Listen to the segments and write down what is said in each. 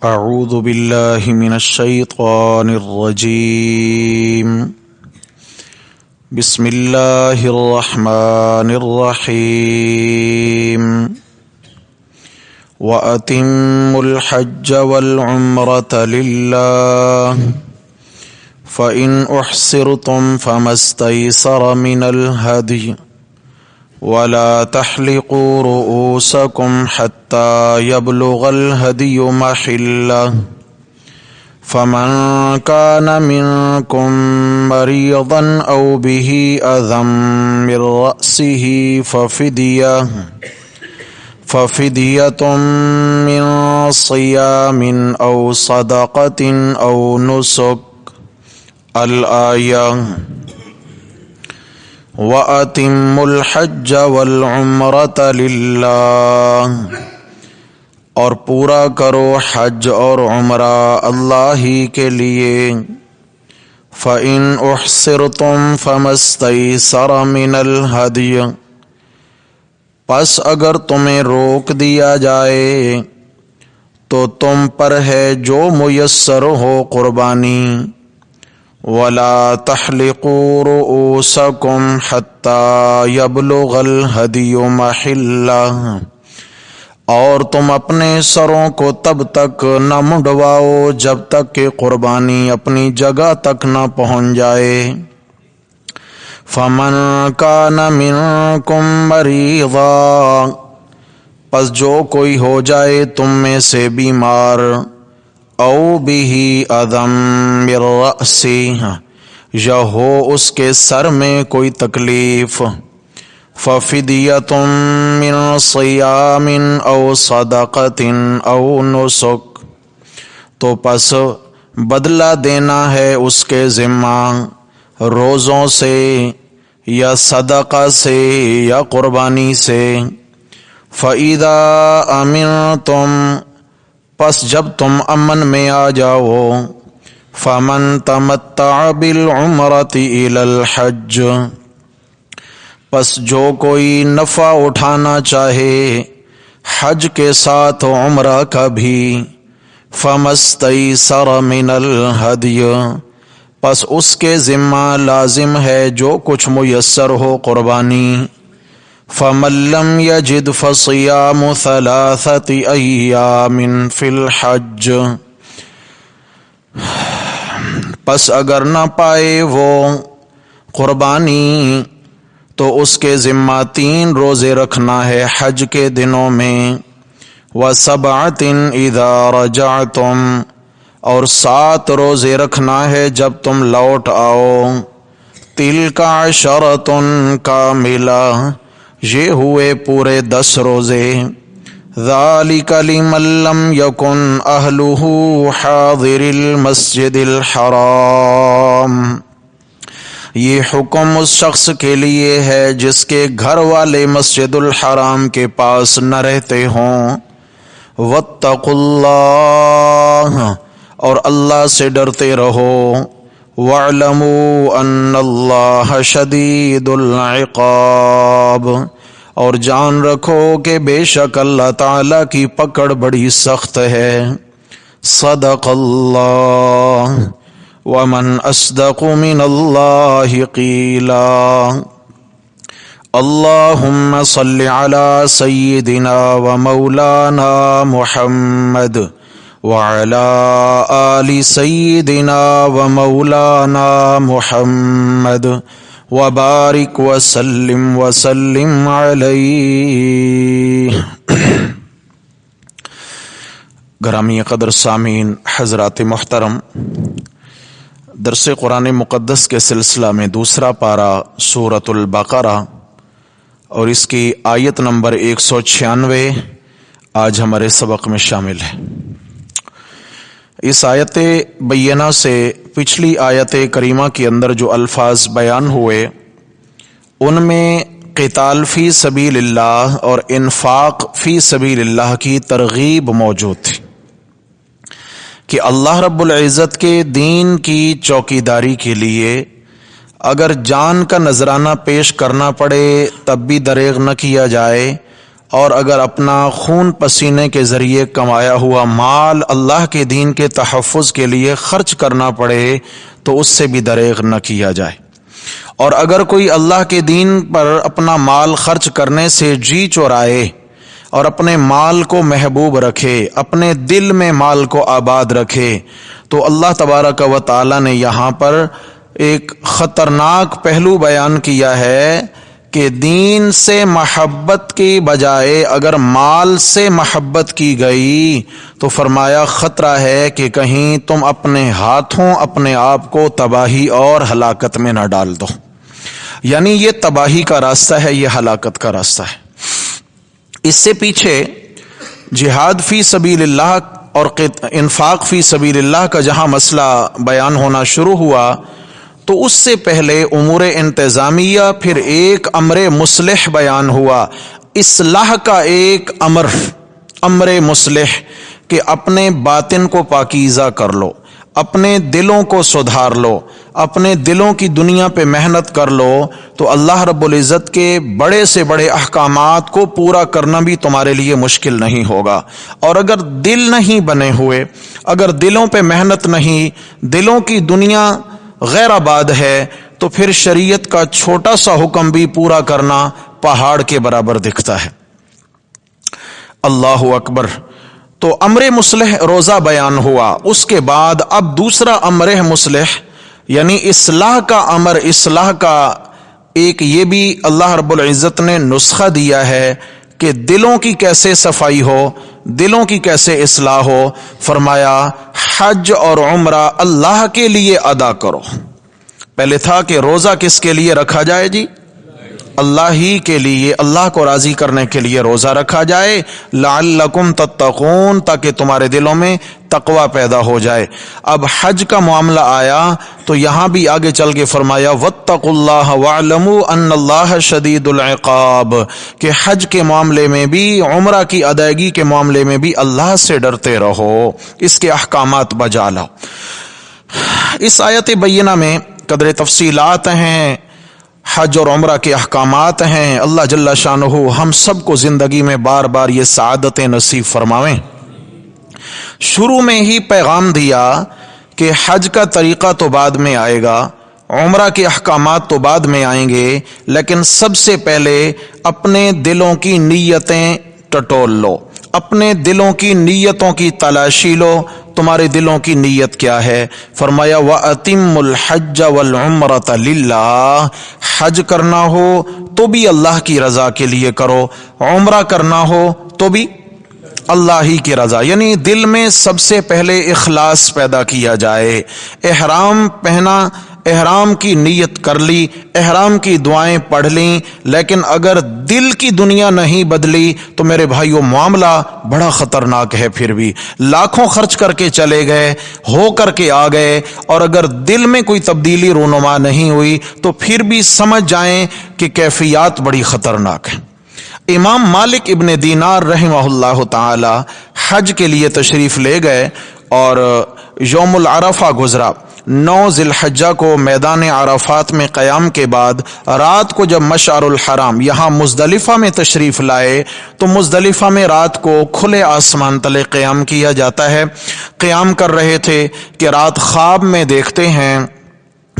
اعوذ باللہ من الشیطان الرجیم بسم اللہ الرحمن الرحیم وَأَتِمُّوا الْحَجَّ وَالْعُمْرَةَ لِلَّهِ فَإِنْ أُحْصِرْتُمْ فَمَا اسْتَيْسَرَ مِنَ الْهَدْيِ وَلَا تَحْلِقُوا رُؤُوسَكُمْ حَتَّى يَبْلُغَ الْهَدْيُ مَحِلَّهُ فَمَنْ كَانَ مِنْكُمْ مَرِيضًا أَوْ بِهِ أَذًى مِنْ رَأْسِهِ فَفِدْيَةٌ مِّن صِيَامٍ أَوْ صَدَقَةٍ أَوْ نُسُكٍ الآیہ وَأَتِمُّوا الْحَجَّ وَالْعُمْرَةَ لِلَّهِ اور پورا کرو حج اور عمرہ اللہ ہی کے لیے فَإِنْ أُحْصِرْتُمْ فَمَا اسْتَيْسَرَ مِنَ الْهَدْيِ پس اگر تمہیں روک دیا جائے تو تم پر ہے جو میسر ہو قربانی وَلَا تَحْلِقُوا رُؤُوسَكُمْ حَتَّى يَبْلُغَ الْهَدْيُ مَحِلَّهُ اور تم اپنے سروں کو تب تک نہ منڈواؤ جب تک کہ قربانی اپنی جگہ تک نہ پہنچ جائے فَمَنْ كَانَ مِنْكُمْ مَرِيضًا پس جو کوئی ہو جائے تم میں سے بیمار او بِهِ أَذًى مِنْ رَأْسِهِ یا ہو اس کے سر میں کوئی تکلیف فَفِدْيَةٌ مِّن صِيَامٍ أَوْ صَدَقَةٍ أَوْ نُسُكٍ تو پس بدلہ دینا ہے اس کے ذمہ روزوں سے یا صدقہ سے یا قربانی سے فَإِذَا أَمِنْتُمْ پس جب تم امن میں آ جاؤ فَمَنْ تَمَتَّعَ بِالْعُمْرَةِ إِلَى الْحَجِّ پس جو کوئی نفع اٹھانا چاہے حج کے ساتھ عمرہ کا بھی فَمَا اسْتَيْسَرَ مِنَ الْهَدْيِ پس اس کے ذمہ لازم ہے جو کچھ میسر ہو قربانی فَمَن لَّمْ يَجِدْ فَصِيَامُ ثَلَاثَةِ أَيَّامٍ فِي الْحَجِّ پس اگر نہ پائے وہ قربانی تو اس کے ذمہ 3 روزے رکھنا ہے حج کے دنوں میں وَسَبْعَةٍ إِذَا رَجَعْتُمْ اور 7 روزے رکھنا ہے جب تم لوٹ آؤ تِلْكَ عَشَرَةٌ كَامِلَةٌ یہ ہوئے پورے 10 روزے ذَلِكَ لِمَن لَّمْ يَكُنْ أَهْلُهُ حَاضِرِ الْمَسْجِدِ الْحَرَامِ یہ حکم اس شخص کے لیے ہے جس کے گھر والے مسجد الحرام کے پاس نہ رہتے ہوں وَاتَّقُوا اللَّهَ اور اللہ سے ڈرتے رہو وَاعْلَمُوا أَنَّ اللَّهَ شَدِيدُ الْعِقَابِ اور جان رکھو کہ بے شک اللہ تعالیٰ کی پکڑ بڑی سخت ہے صدق اللہ وَمَنْ أَصْدَقُ مِنَ اللَّهِ قِيلًا اللهم صل على سيدنا ومولانا محمد وعلى آل سيدنا ومولانا محمد وبارك وسلم عليه گرامی قدر سامعین حضرات محترم درس قرآن مقدس کے سلسلہ میں دوسرا پارہ سورۃ البقرہ اور اس کی آیت نمبر 196 آج ہمارے سبق میں شامل ہے اس آیت بینہ سے پچھلی آیت کریمہ کے اندر جو الفاظ بیان ہوئے ان میں قتال فی سبیل اللہ اور انفاق فی سبیل اللہ کی ترغیب موجود تھی کہ اللہ رب العزت کے دین کی چوکیداری کے لیے اگر جان کا نذرانہ پیش کرنا پڑے تب بھی دریغ نہ کیا جائے اور اگر اپنا خون پسینے کے ذریعے کمایا ہوا مال اللہ کے دین کے تحفظ کے لیے خرچ کرنا پڑے تو اس سے بھی دریغ نہ کیا جائے۔ اور اگر کوئی اللہ کے دین پر اپنا مال خرچ کرنے سے جی چورائے اور اپنے مال کو محبوب رکھے، اپنے دل میں مال کو آباد رکھے، تو اللہ تبارک و تعالی نے یہاں پر ایک خطرناک پہلو بیان کیا ہے کہ دین سے محبت کی بجائے اگر مال سے محبت کی گئی تو فرمایا خطرہ ہے کہ کہیں تم اپنے ہاتھوں اپنے آپ کو تباہی اور ہلاکت میں نہ ڈال دو۔ یعنی یہ تباہی کا راستہ ہے، یہ ہلاکت کا راستہ ہے۔ اس سے پیچھے جہاد فی سبیل اللہ اور انفاق فی سبیل اللہ کا جہاں مسئلہ بیان ہونا شروع ہوا تو اس سے پہلے امور انتظامیہ، پھر ایک امر مصلح بیان ہوا، اصلاح کا ایک امر مصلح کہ اپنے باطن کو پاکیزہ کر لو، اپنے دلوں کو سدھار لو، اپنے دلوں کی دنیا پہ محنت کر لو، تو اللہ رب العزت کے بڑے سے بڑے احکامات کو پورا کرنا بھی تمہارے لیے مشکل نہیں ہوگا۔ اور اگر دل نہیں بنے ہوئے، اگر دلوں پہ محنت نہیں، دلوں کی دنیا غیر آباد ہے، تو پھر شریعت کا چھوٹا سا حکم بھی پورا کرنا پہاڑ کے برابر دکھتا ہے۔ اللہ اکبر۔ تو امر مصلح روزہ بیان ہوا، اس کے بعد اب دوسرا امر مصلح یعنی اصلاح کا امر، اصلاح کا ایک یہ بھی اللہ رب العزت نے نسخہ دیا ہے کہ دلوں کی کیسے صفائی ہو، دلوں کی کیسے اصلاح ہو۔ فرمایا حج اور عمرہ اللہ کے لیے ادا کرو۔ پہلے تھا کہ روزہ کس کے لیے رکھا جائے جی؟ اللہ ہی کے لیے، اللہ کو راضی کرنے کے لیے روزہ رکھا جائے، لعلکم تتقون، تاکہ تمہارے دلوں میں تقوی پیدا ہو جائے۔ اب حج کا معاملہ آیا تو یہاں بھی آگے چل کے فرمایا واتقوا اللہ واعلموا ان اللہ شدید العقاب، کہ حج کے معاملے میں بھی، عمرہ کی ادائیگی کے معاملے میں بھی اللہ سے ڈرتے رہو، اس کے احکامات بجا لاؤ۔ اس آیت بینہ میں قدر تفصیلات ہیں، حج اور عمرہ کے احکامات ہیں۔ اللہ جل شانہ ہم سب کو زندگی میں بار بار یہ سعادتیں نصیب فرماویں۔ شروع میں ہی پیغام دیا کہ حج کا طریقہ تو بعد میں آئے گا، عمرہ کے احکامات تو بعد میں آئیں گے، لیکن سب سے پہلے اپنے دلوں کی نیتیں ٹٹول لو، اپنے دلوں کی نیتوں کی تلاشی لو، تمہارے دلوں کی نیت کیا ہے۔ فرمایا وَأَتِمُّ الْحَجَّ وَالْعُمْرَةَ لِلَّهِ، حج کرنا ہو تو بھی اللہ کی رضا کے لیے کرو، عمرہ کرنا ہو تو بھی اللہ ہی کی رضا، یعنی دل میں سب سے پہلے اخلاص پیدا کیا جائے۔ احرام پہنا، احرام کی نیت کر لی، احرام کی دعائیں پڑھ لیں، لیکن اگر دل کی دنیا نہیں بدلی تو میرے بھائیو معاملہ بڑا خطرناک ہے۔ پھر بھی لاکھوں خرچ کر کے چلے گئے، ہو کر کے آ گئے، اور اگر دل میں کوئی تبدیلی رونما نہیں ہوئی تو پھر بھی سمجھ جائیں کہ کیفیات بڑی خطرناک ہیں۔ امام مالک ابن دینار رحمہ اللہ تعالی حج کے لیے تشریف لے گئے اور یوم العرفہ گزرا۔ 9 ذی الحجہ کو میدان عرفات میں قیام کے بعد رات کو جب مشعر الحرام یہاں مزدلفہ میں تشریف لائے تو مزدلفہ میں رات کو کھلے آسمان تلے قیام کیا جاتا ہے۔ قیام کر رہے تھے کہ رات خواب میں دیکھتے ہیں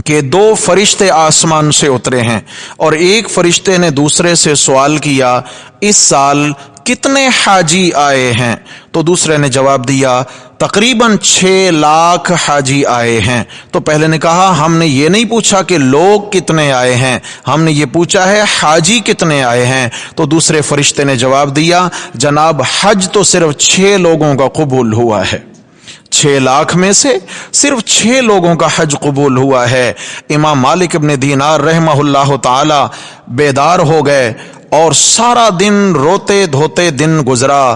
کہ 2 فرشتے آسمان سے اترے ہیں، اور ایک فرشتے نے دوسرے سے سوال کیا اس سال کتنے حاجی آئے ہیں؟ تو دوسرے نے جواب دیا تقریباً 6 لاکھ حاجی آئے ہیں۔ تو پہلے نے کہا ہم نے یہ نہیں پوچھا کہ لوگ کتنے آئے ہیں، ہم نے یہ پوچھا ہے حاجی کتنے آئے ہیں۔ تو دوسرے فرشتے نے جواب دیا جناب حج تو صرف 6 لوگوں کا قبول ہوا ہے، 6 لاکھ میں سے صرف 6 لوگوں کا حج قبول ہوا ہے۔ امام مالک ابن دینار رحمہ اللہ تعالی بیدار ہو گئے اور سارا دن روتے دھوتے دن گزرا،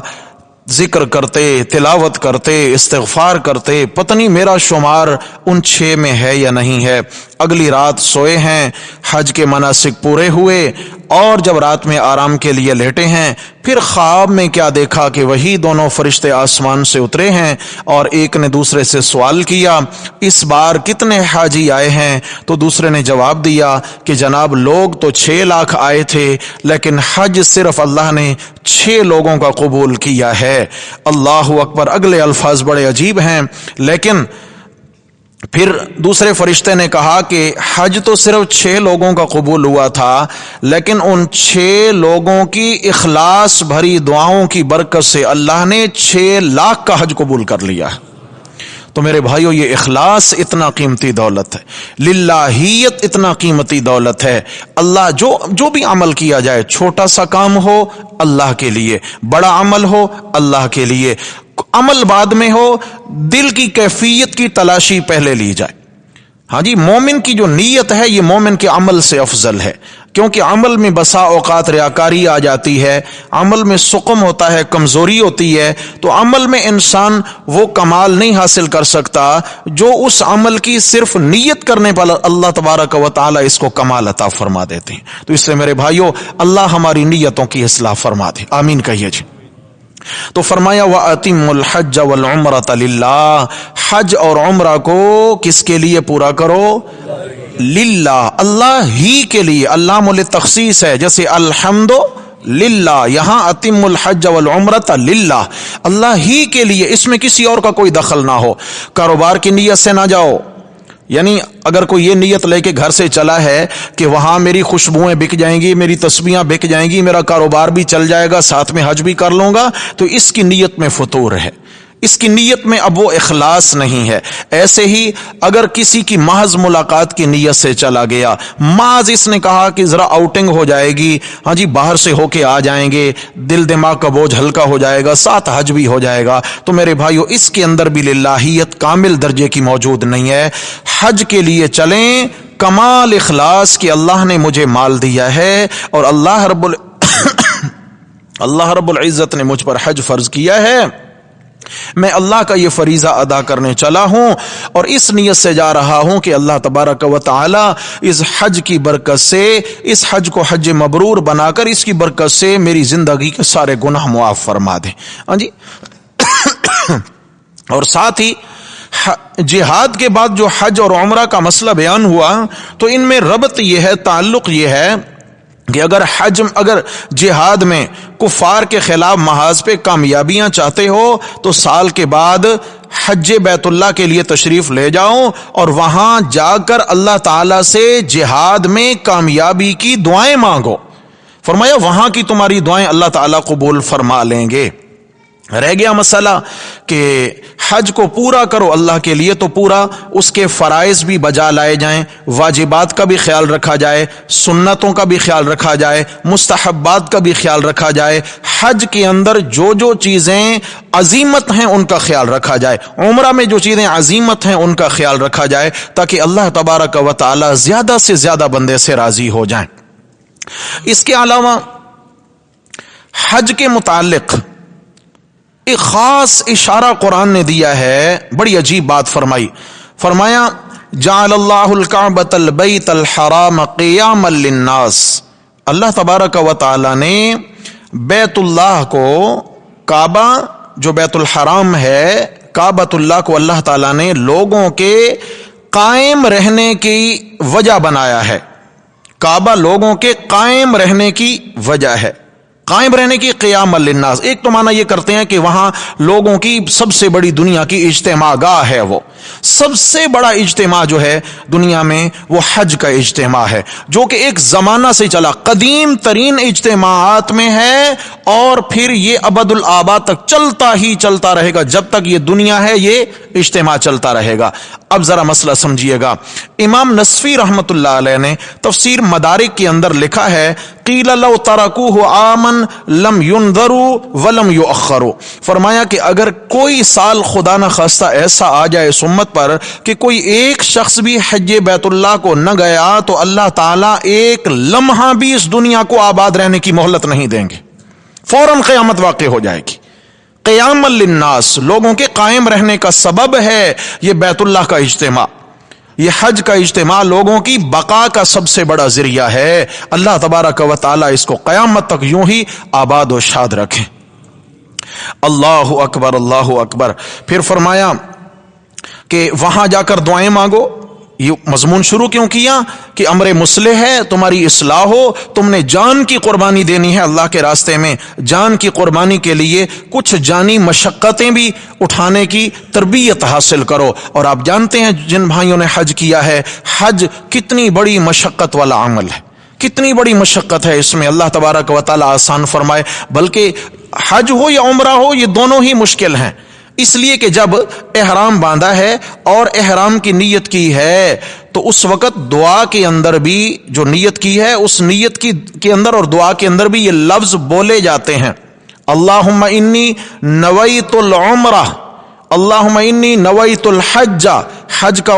ذکر کرتے، تلاوت کرتے، استغفار کرتے، پتہ نہیں میرا شمار ان 6 میں ہے یا نہیں ہے۔ اگلی رات سوئے ہیں، حج کے مناسک پورے ہوئے، اور جب رات میں آرام کے لیے لیٹے ہیں، پھر خواب میں کیا دیکھا کہ وہی دونوں فرشتے آسمان سے اترے ہیں اور ایک نے دوسرے سے سوال کیا اس بار کتنے حاجی آئے ہیں؟ تو دوسرے نے جواب دیا کہ جناب لوگ تو 6 لاکھ آئے تھے، لیکن حج صرف اللہ نے 6 لوگوں کا قبول کیا ہے۔ اللہ اکبر۔ اگلے الفاظ بڑے عجیب ہیں، لیکن پھر دوسرے فرشتے نے کہا کہ حج تو صرف 6 لوگوں کا قبول ہوا تھا، لیکن ان 6 لوگوں کی اخلاص بھری دعاؤں کی برکت سے اللہ نے 6 لاکھ کا حج قبول کر لیا۔ تو میرے بھائیو، یہ اخلاص اتنا قیمتی دولت ہے، للہیت اتنا قیمتی دولت ہے۔ اللہ جو بھی عمل کیا جائے، چھوٹا سا کام ہو اللہ کے لیے، بڑا عمل ہو اللہ کے لیے، عمل بعد میں ہو، دل کی کیفیت کی تلاشی پہلے لی جائے۔ ہاں جی، مومن کی جو نیت ہے یہ مومن کے عمل سے افضل ہے، کیونکہ عمل میں بسا اوقات ریاکاری آ جاتی ہے، عمل میں سقم ہوتا ہے، کمزوری ہوتی ہے، تو عمل میں انسان وہ کمال نہیں حاصل کر سکتا جو اس عمل کی صرف نیت کرنے پر اللہ تبارک و تعالی اس کو کمال عطا فرما دیتے ہیں۔ تو اس سے میرے بھائیو، اللہ ہماری نیتوں کی اصلاح فرما دے، آمین کہیے جی۔ تو فرمایا وَأَتِمُّ الْحَجَّ وَالْعُمْرَةَ لِلَّهِ، حج اور عمرہ کو کس کے لیے پورا کرو؟ للہ، اللہ ہی کے لیے۔ اللہ للتخصیص ہے، جیسے الحمد للہ، یہاں اتم الحج والعمرۃ للہ، اللہ ہی کے لیے، اس میں کسی اور کا کوئی دخل نہ ہو۔ کاروبار کی نیت سے نہ جاؤ، یعنی اگر کوئی یہ نیت لے کے گھر سے چلا ہے کہ وہاں میری خوشبوئیں بک جائیں گی، میری تسبیحاں بک جائیں گی، میرا کاروبار بھی چل جائے گا، ساتھ میں حج بھی کر لوں گا، تو اس کی نیت میں فطور ہے، اس کی نیت میں اب وہ اخلاص نہیں ہے۔ ایسے ہی اگر کسی کی محض ملاقات کی نیت سے چلا گیا، محض اس نے کہا کہ ذرا آؤٹنگ ہو جائے گی، ہاں جی باہر سے ہو کے آ جائیں گے، دل دماغ کا بوجھ ہلکا ہو جائے گا، ساتھ حج بھی ہو جائے گا، تو میرے بھائیو اس کے اندر بھی للہیت کامل درجے کی موجود نہیں ہے۔ حج کے لیے چلیں کمال اخلاص کہ اللہ نے مجھے مال دیا ہے اور اللہ رب العزت نے مجھ پر حج فرض کیا ہے، میں اللہ کا یہ فریضہ ادا کرنے چلا ہوں، اور اس نیت سے جا رہا ہوں کہ اللہ تبارک و تعالی اس حج کی برکت سے، اس حج کو حج مبرور بنا کر اس کی برکت سے میری زندگی کے سارے گناہ معاف فرما دے۔ ہاں جی اور ساتھ ہی جہاد کے بعد جو حج اور عمرہ کا مسئلہ بیان ہوا، تو ان میں ربط یہ ہے، تعلق یہ ہے کہ اگر جہاد میں کفار کے خلاف محاذ پہ کامیابیاں چاہتے ہو تو سال کے بعد حج بیت اللہ کے لیے تشریف لے جاؤ اور وہاں جا کر اللہ تعالی سے جہاد میں کامیابی کی دعائیں مانگو۔ فرمایا وہاں کی تمہاری دعائیں اللہ تعالی قبول فرما لیں گے۔ رہ گیا مسئلہ کہ حج کو پورا کرو اللہ کے لیے، تو پورا اس کے فرائض بھی بجا لائے جائیں، واجبات کا بھی خیال رکھا جائے، سنتوں کا بھی خیال رکھا جائے، مستحبات کا بھی خیال رکھا جائے، حج کے اندر جو چیزیں عظیمت ہیں ان کا خیال رکھا جائے، عمرہ میں جو چیزیں عظیمت ہیں ان کا خیال رکھا جائے، تاکہ اللہ تبارک و تعالی زیادہ سے زیادہ بندے سے راضی ہو جائیں۔ اس کے علاوہ حج کے متعلق ایک خاص اشارہ قرآن نے دیا ہے، بڑی عجیب بات فرمایا جعل اللہ الکعبۃ البیت الحرام قیاما للناس، اللہ تبارک و تعالی نے بیت اللہ کو، کعبہ جو بیت الحرام ہے، کعبۃ اللہ کو اللہ تعالی نے لوگوں کے قائم رہنے کی وجہ بنایا ہے۔ کعبہ لوگوں کے قائم رہنے کی وجہ ہے، قائم رہنے کی، قیام للناس۔ ایک تو معنی یہ کرتے ہیں کہ وہاں لوگوں کی سب سے بڑی دنیا کی اجتماع گاہ ہے، وہ سب سے بڑا اجتماع جو ہے دنیا میں وہ حج کا اجتماع ہے، جو کہ ایک زمانہ سے چلا، قدیم ترین اجتماعات میں ہے، اور پھر یہ ابد الآباد تک چلتا رہے گا، جب تک یہ دنیا ہے یہ اجتماع چلتا رہے گا۔ اب ذرا مسئلہ سمجھیے گا، امام نصفی رحمت اللہ علیہ نے تفسیر مدارک کے اندر لکھا ہے قیل لو ترکوہ عاما لم ينذروا ولم يؤخروا، فرمایا کہ اگر کوئی سال خدا نہ خواستہ ایسا آ جائے اس امت پر کہ کوئی ایک شخص بھی حج بیت اللہ کو نہ گیا، تو اللہ تعالیٰ ایک لمحہ بھی اس دنیا کو آباد رہنے کی مہلت نہیں دیں گے، فوراً قیامت واقع ہو جائے گی۔ قیام للناس، لوگوں کے قائم رہنے کا سبب ہے یہ بیت اللہ کا اجتماع، یہ حج کا اجتماع لوگوں کی بقا کا سب سے بڑا ذریعہ ہے. اللہ تبارک و تعالی اس کو قیامت تک یوں ہی آباد و شاد رکھیں. اللہ اکبر اللہ اکبر. پھر فرمایا کہ وہاں جا کر دعائیں مانگو. یہ مضمون شروع کیوں کیا کہ امر مصلح ہے, تمہاری اصلاح ہو, تم نے جان کی قربانی دینی ہے اللہ کے راستے میں. جان کی قربانی کے لیے کچھ جانی مشقتیں بھی اٹھانے کی تربیت حاصل کرو. اور آپ جانتے ہیں جن بھائیوں نے حج کیا ہے, حج کتنی بڑی مشقت والا عمل ہے, کتنی بڑی مشقت ہے اس میں. اللہ تبارک و تعالی آسان فرمائے. بلکہ حج ہو یا عمرہ ہو, یہ دونوں ہی مشکل ہیں, اس لیے کہ جب احرام باندھا ہے اور احرام کی نیت کی ہے تو اس وقت دعا کے اندر بھی جو نیت کی ہے اس نیت کے اندر اور دعا کے اندر بھی یہ لفظ بولے جاتے ہیں. اللہم انی نویت العمرہ, اللہم انی نویت الحج, حج کا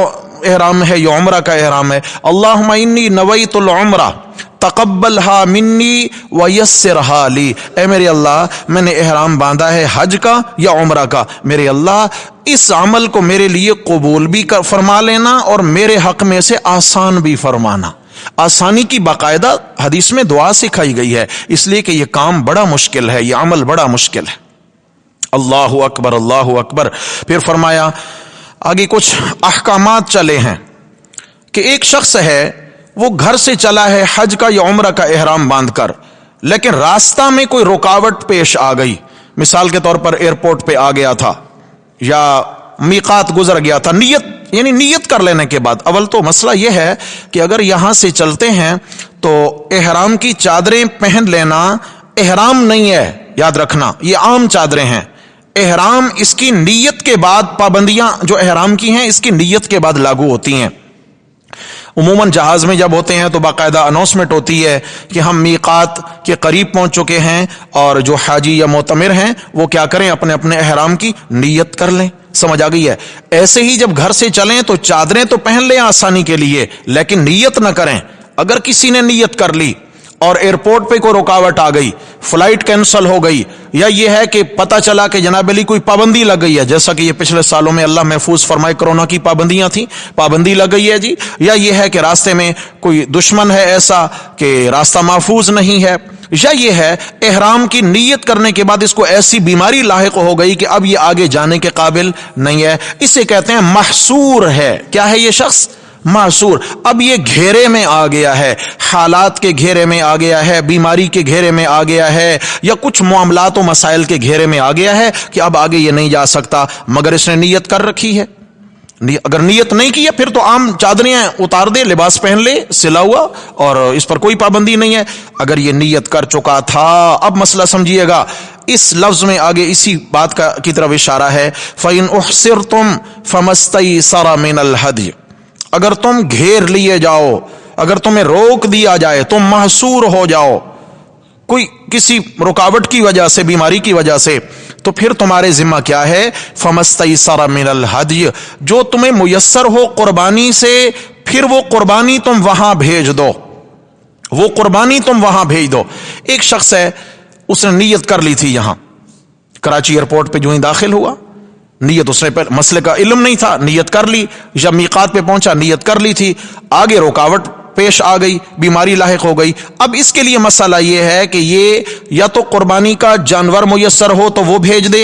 احرام ہے, یہ عمرہ کا احرام ہے. اللہم انی نویت العمرہ تقبلها منی ویسرها لی. اے میرے اللہ, میں نے احرام باندھا ہے حج کا یا عمرہ کا, میرے اللہ اس عمل کو میرے لیے قبول بھی فرما لینا اور میرے حق میں سے آسان بھی فرمانا. آسانی کی باقاعدہ حدیث میں دعا سکھائی گئی ہے, اس لیے کہ یہ کام بڑا مشکل ہے, یہ عمل بڑا مشکل ہے. اللہ اکبر اللہ اکبر. پھر فرمایا آگے کچھ احکامات چلے ہیں کہ ایک شخص ہے وہ گھر سے چلا ہے حج کا یا عمرہ کا احرام باندھ کر, لیکن راستہ میں کوئی رکاوٹ پیش آ گئی. مثال کے طور پر ایئرپورٹ پہ آ گیا تھا یا میقات گزر گیا تھا. نیت یعنی نیت کر لینے کے بعد, اول تو مسئلہ یہ ہے کہ اگر یہاں سے چلتے ہیں تو احرام کی چادریں پہن لینا احرام نہیں ہے, یاد رکھنا یہ عام چادریں ہیں. احرام اس کی نیت کے بعد, پابندیاں جو احرام کی ہیں اس کی نیت کے بعد لاگو ہوتی ہیں. عموماً جہاز میں جب ہوتے ہیں تو باقاعدہ اناؤنسمنٹ ہوتی ہے کہ ہم میقات کے قریب پہنچ چکے ہیں, اور جو حاجی یا معتمر ہیں وہ کیا کریں, اپنے اپنے احرام کی نیت کر لیں. سمجھ آ گئی ہے؟ ایسے ہی جب گھر سے چلیں تو چادریں تو پہن لیں آسانی کے لیے, لیکن نیت نہ کریں. اگر کسی نے نیت کر لی اور ایئرپورٹ پہ کوئی رکاوٹ آ گئی, فلائٹ کینسل ہو گئی, یا یہ ہے کہ پتہ چلا کہ جناب علی کوئی پابندی لگ گئی ہے, جیسا کہ یہ پچھلے سالوں میں اللہ محفوظ فرمائے کرونا کی پابندیاں تھیں, پابندی لگ گئی ہے جی, یا یہ ہے کہ راستے میں کوئی دشمن ہے ایسا کہ راستہ محفوظ نہیں ہے, یا یہ ہے احرام کی نیت کرنے کے بعد اس کو ایسی بیماری لاحق ہو گئی کہ اب یہ آگے جانے کے قابل نہیں ہے, اسے کہتے ہیں محصور ہے. کیا ہے یہ شخص؟ معصور. اب یہ گھیرے میں آ گیا ہے, حالات کے گھیرے میں آ گیا ہے, بیماری کے گھیرے میں آ گیا ہے, یا کچھ معاملات و مسائل کے گھیرے میں آ گیا ہے کہ اب آگے یہ نہیں جا سکتا, مگر اس نے نیت کر رکھی ہے. اگر نیت نہیں کی ہے پھر تو عام چادریں اتار دے, لباس پہن لے سلا ہوا, اور اس پر کوئی پابندی نہیں ہے. اگر یہ نیت کر چکا تھا, اب مسئلہ سمجھیے گا, اس لفظ میں آگے اسی بات کی طرف اشارہ ہے, فَإِنْ أُحْصِرْتُمْ فَمَسْتَيْسَرَ مِنَ الْهَدْيِ. اگر تم گھیر لیے جاؤ, اگر تمہیں روک دیا جائے, تم محصور ہو جاؤ کوئی کسی رکاوٹ کی وجہ سے, بیماری کی وجہ سے, تو پھر تمہارے ذمہ کیا ہے, فَمَسْتَيْسَرَ مِنَ الْهَدْيِ, جو تمہیں میسر ہو قربانی سے, پھر وہ قربانی تم وہاں بھیج دو, وہ قربانی تم وہاں بھیج دو. ایک شخص ہے, اس نے نیت کر لی تھی, یہاں کراچی ایئرپورٹ پہ جو ہی داخل ہوا, نیت اس نے مسئلے کا علم نہیں تھا, نیت کر لی, جب میقات پہ پہنچا نیت کر لی تھی, آگے رکاوٹ پیش آ گئی, بیماری لاحق ہو گئی. اب اس کے لیے مسئلہ یہ ہے کہ یہ یا تو قربانی کا جانور میسر ہو تو وہ بھیج دے,